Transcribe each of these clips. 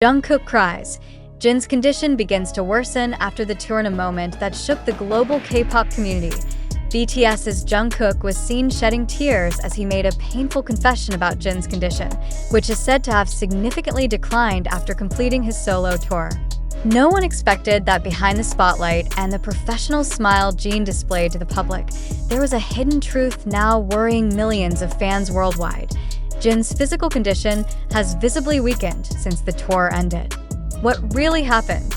Jungkook Cries. Jin's condition begins to worsen after the tour in a moment that shook the global K-pop community. BTS's Jungkook was seen shedding tears as he made a painful confession about Jin's condition, which is said to have significantly declined after completing his solo tour. No one expected that behind the spotlight and the professional smile Jin displayed to the public, there was a hidden truth now worrying millions of fans worldwide. Jin's physical condition has visibly weakened since the tour ended. What really happened?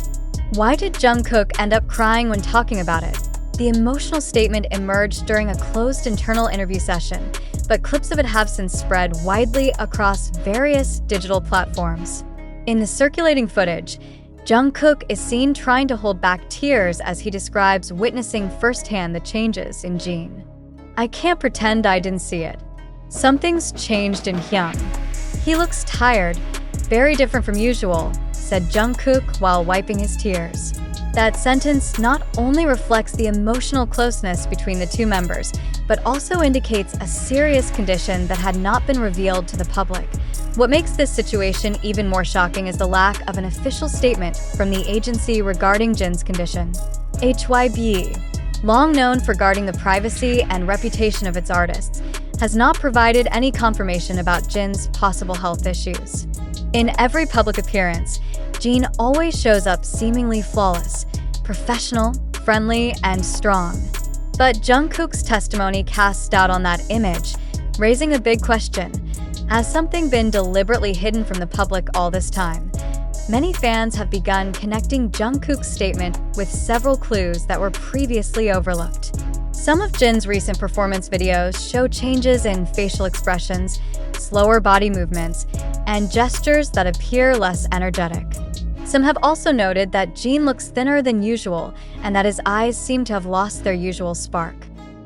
Why did Jungkook end up crying when talking about it? The emotional statement emerged during a closed internal interview session, but clips of it have since spread widely across various digital platforms. In the circulating footage, Jungkook is seen trying to hold back tears as he describes witnessing firsthand the changes in Jin. "I can't pretend I didn't see it. Something's changed in Hyung. He looks tired, very different from usual," said Jungkook while wiping his tears. That sentence not only reflects the emotional closeness between the two members, but also indicates a serious condition that had not been revealed to the public. What makes this situation even more shocking is the lack of an official statement from the agency regarding Jin's condition. HYBE, long known for guarding the privacy and reputation of its artists, has not provided any confirmation about Jin's possible health issues. In every public appearance, Jin always shows up seemingly flawless, professional, friendly, and strong. But Jungkook's testimony casts doubt on that image, raising a big question. Has something been deliberately hidden from the public all this time? Many fans have begun connecting Jungkook's statement with several clues that were previously overlooked. Some of Jin's recent performance videos show changes in facial expressions, slower body movements, and gestures that appear less energetic. Some have also noted that Jin looks thinner than usual and that his eyes seem to have lost their usual spark.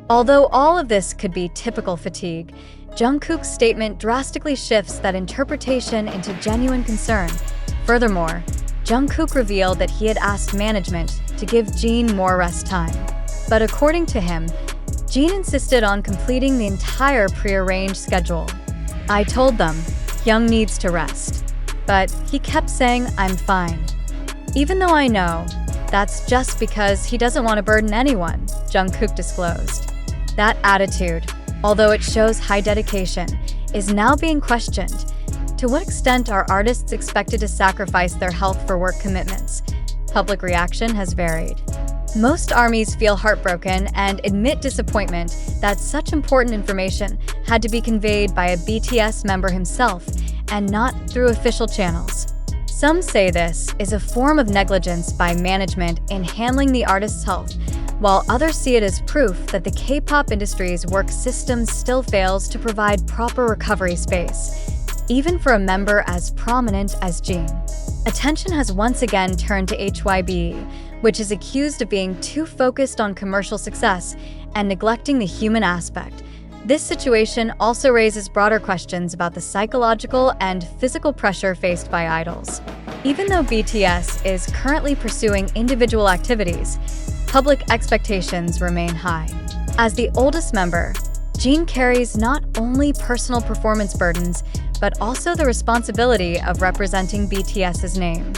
Although all of this could be typical fatigue, Jungkook's statement drastically shifts that interpretation into genuine concern. Furthermore, Jungkook revealed that he had asked management to give Jin more rest time. But according to him, Jin insisted on completing the entire prearranged schedule. "I told them, Hyung needs to rest. But he kept saying, I'm fine. Even though I know, that's just because he doesn't want to burden anyone," Jungkook disclosed. That attitude, although it shows high dedication, is now being questioned. To what extent are artists expected to sacrifice their health for work commitments? Public reaction has varied. Most ARMYs feel heartbroken and admit disappointment that such important information had to be conveyed by a BTS member himself and not through official channels. Some say this is a form of negligence by management in handling the artist's health, while others see it as proof that the K-pop industry's work system still fails to provide proper recovery space, even for a member as prominent as Jin. Attention has once again turned to HYBE, which is accused of being too focused on commercial success and neglecting the human aspect. This situation also raises broader questions about the psychological and physical pressure faced by idols. Even though BTS is currently pursuing individual activities, public expectations remain high. As the oldest member, Jin carries not only personal performance burdens, but also the responsibility of representing BTS's name.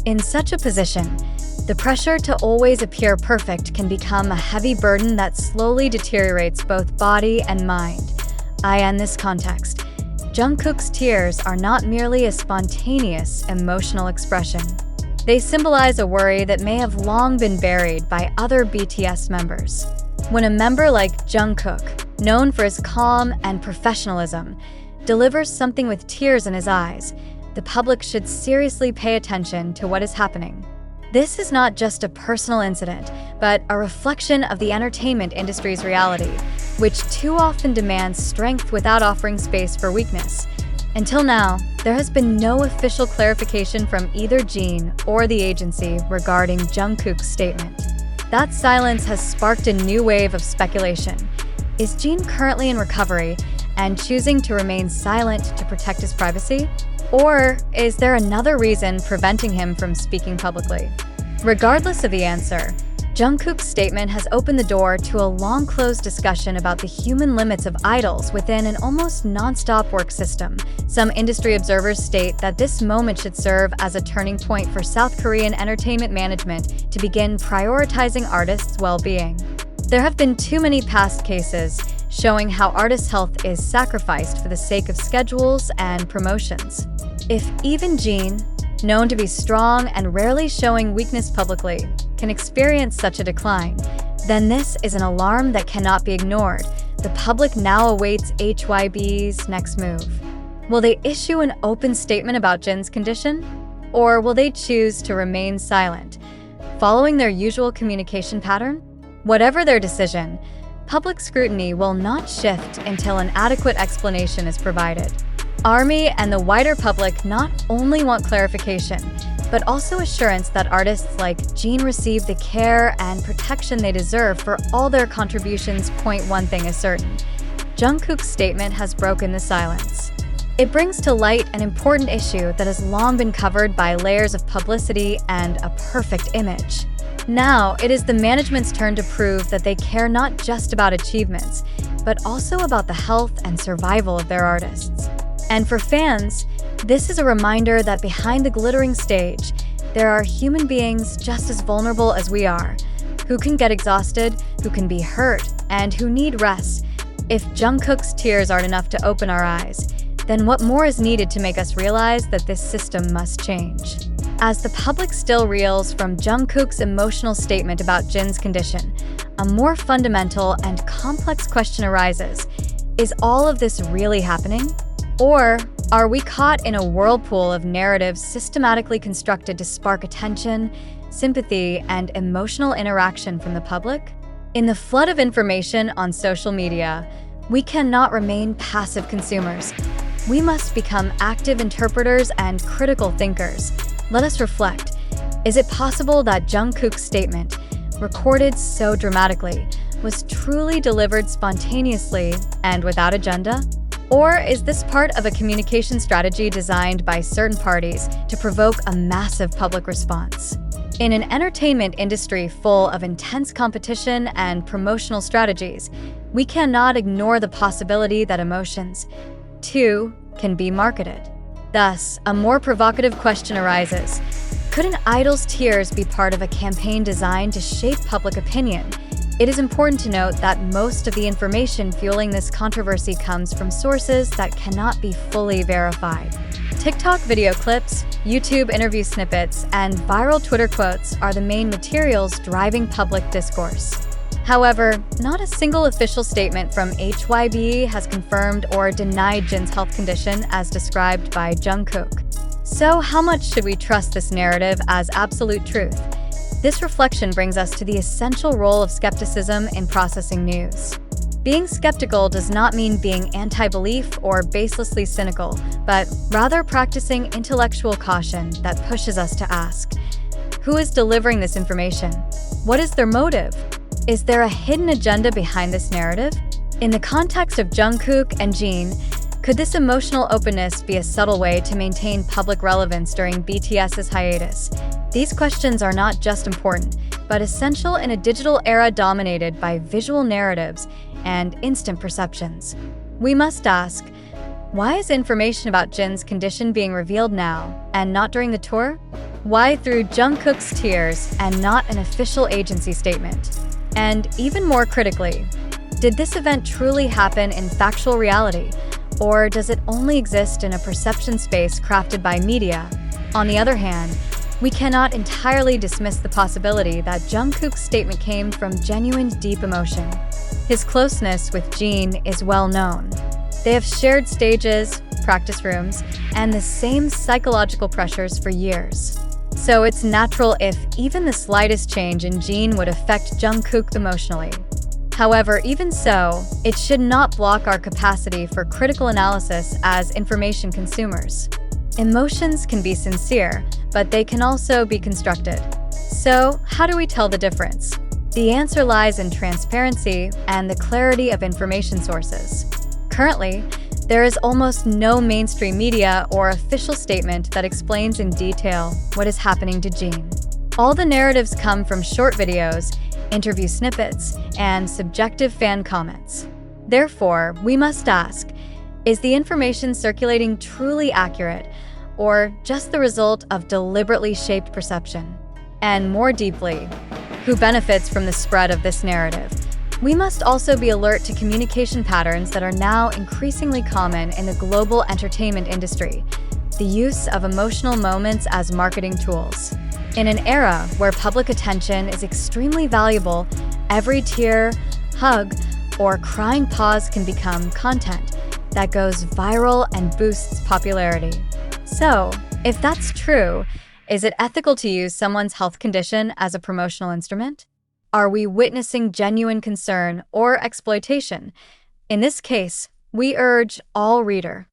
In such a position, the pressure to always appear perfect can become a heavy burden that slowly deteriorates both body and mind. In this context, Jungkook's tears are not merely a spontaneous emotional expression. They symbolize a worry that may have long been buried by other BTS members. When a member like Jungkook, known for his calm and professionalism, delivers something with tears in his eyes, the public should seriously pay attention to what is happening. This is not just a personal incident, but a reflection of the entertainment industry's reality, which too often demands strength without offering space for weakness. Until now, there has been no official clarification from either Jin or the agency regarding Jungkook's statement. That silence has sparked a new wave of speculation. Is Jin currently in recovery and choosing to remain silent to protect his privacy? Or is there another reason preventing him from speaking publicly? Regardless of the answer, Jungkook's statement has opened the door to a long-closed discussion about the human limits of idols within an almost non-stop work system. Some industry observers state that this moment should serve as a turning point for South Korean entertainment management to begin prioritizing artists' well-being. There have been too many past cases showing how artists' health is sacrificed for the sake of schedules and promotions. If even Jin, known to be strong and rarely showing weakness publicly, can experience such a decline, then this is an alarm that cannot be ignored. The public now awaits HYB's next move. Will they issue an open statement about Jin's condition? Or will they choose to remain silent, following their usual communication pattern? Whatever their decision, public scrutiny will not shift until an adequate explanation is provided. ARMY and the wider public not only want clarification, but also assurance that artists like Jin receive the care and protection they deserve for all their contributions. One thing is certain: Jungkook's statement has broken the silence. It brings to light an important issue that has long been covered by layers of publicity and a perfect image. Now, it is the management's turn to prove that they care not just about achievements, but also about the health and survival of their artists. And for fans, this is a reminder that behind the glittering stage, there are human beings just as vulnerable as we are, who can get exhausted, who can be hurt, and who need rest. If Jungkook's tears aren't enough to open our eyes, then what more is needed to make us realize that this system must change? As the public still reels from Jungkook's emotional statement about Jin's condition, a more fundamental and complex question arises: is all of this really happening? Or are we caught in a whirlpool of narratives systematically constructed to spark attention, sympathy, and emotional interaction from the public? In the flood of information on social media, we cannot remain passive consumers. We must become active interpreters and critical thinkers. Let us reflect. Is it possible that Jungkook's statement, recorded so dramatically, was truly delivered spontaneously and without agenda? Or is this part of a communication strategy designed by certain parties to provoke a massive public response? In an entertainment industry full of intense competition and promotional strategies, we cannot ignore the possibility that emotions, too, can be marketed. Thus, a more provocative question arises: could an idol's tears be part of a campaign designed to shape public opinion? It is important to note that most of the information fueling this controversy comes from sources that cannot be fully verified. TikTok video clips, YouTube interview snippets, and viral Twitter quotes are the main materials driving public discourse. However, not a single official statement from HYB has confirmed or denied Jin's health condition as described by Jungkook. So how much should we trust this narrative as absolute truth? This reflection brings us to the essential role of skepticism in processing news. Being skeptical does not mean being anti-belief or baselessly cynical, but rather practicing intellectual caution that pushes us to ask: who is delivering this information? What is their motive? Is there a hidden agenda behind this narrative? In the context of Jungkook and Jin, could this emotional openness be a subtle way to maintain public relevance during BTS's hiatus? These questions are not just important, but essential in a digital era dominated by visual narratives and instant perceptions. We must ask, why is information about Jin's condition being revealed now and not during the tour? Why through Jungkook's tears and not an official agency statement? And even more critically, did this event truly happen in factual reality, or does it only exist in a perception space crafted by media? On the other hand, we cannot entirely dismiss the possibility that Jungkook's statement came from genuine deep emotion. His closeness with Jin is well known. They have shared stages, practice rooms, and the same psychological pressures for years. So it's natural if even the slightest change in Jin would affect Jungkook emotionally. However, even so, it should not block our capacity for critical analysis as information consumers. Emotions can be sincere, but they can also be constructed. So, how do we tell the difference? The answer lies in transparency and the clarity of information sources. Currently, there is almost no mainstream media or official statement that explains in detail what is happening to Jin. All the narratives come from short videos, interview snippets, and subjective fan comments. Therefore, we must ask, is the information circulating truly accurate, or just the result of deliberately shaped perception? And more deeply, who benefits from the spread of this narrative? We must also be alert to communication patterns that are now increasingly common in the global entertainment industry: the use of emotional moments as marketing tools. In an era where public attention is extremely valuable, every tear, hug, or crying pause can become content that goes viral and boosts popularity. So, if that's true, is it ethical to use someone's health condition as a promotional instrument? Are we witnessing genuine concern or exploitation? In this case, we urge all reader